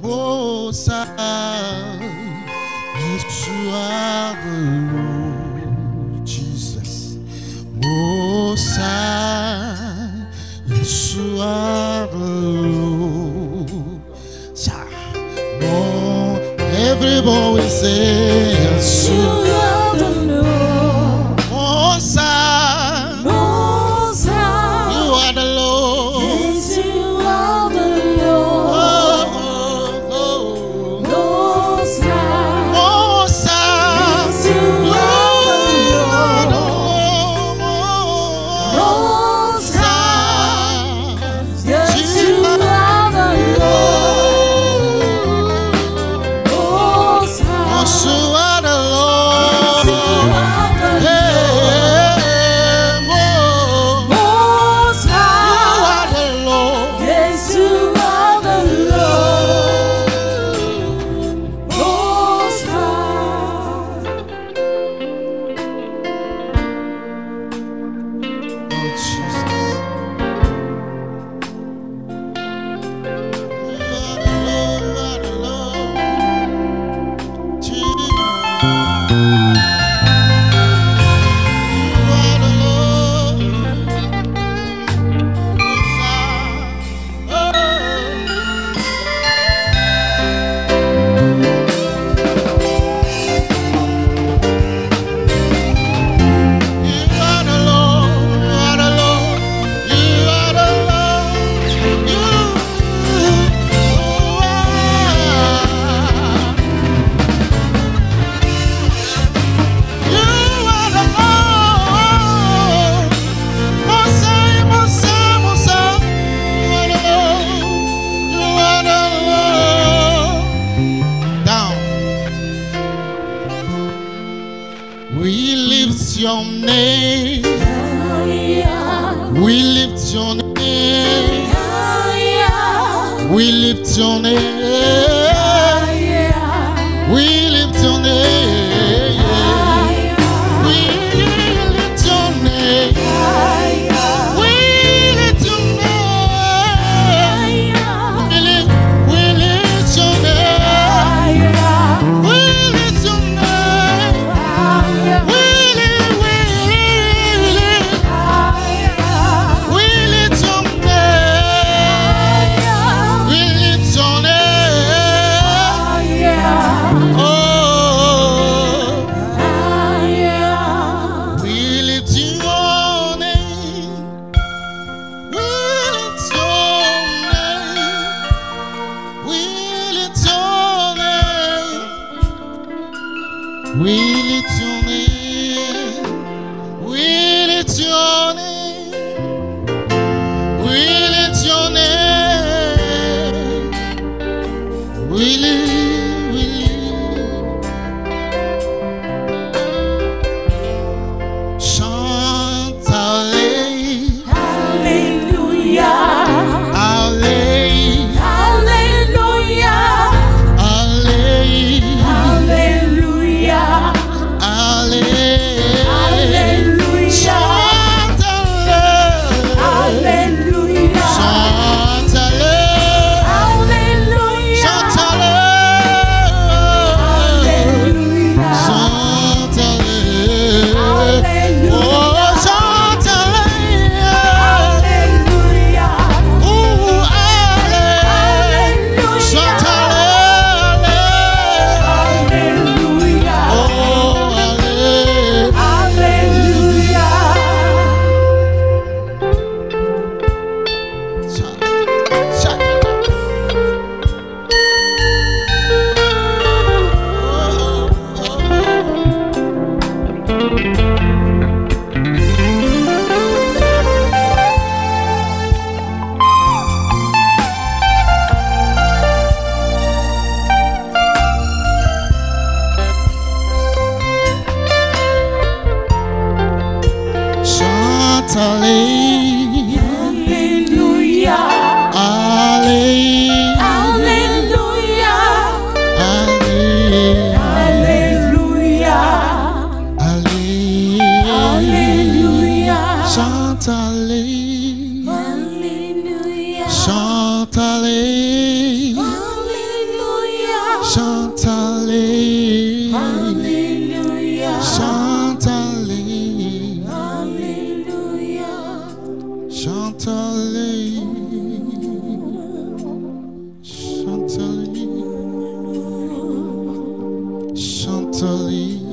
Most High, yes, you are the Lord. Jesus. Most High, yes, you are the Lord. Everybody say, yes, you are the Lord. Most High, Most High, you are the Lord. Yes, you are the Lord. Oh, oh, oh. Most High, Most High, yes, you are the Lord. Most High, yes, you are the Lord. We lift your name. We lift your name. We lift your name. We lift your name. We lift your name. We lift your name. We lift your name. We lift your name. We lift your name. We lift your name. We lift your name. We lift. Chant Hallelujah. Hallelujah. you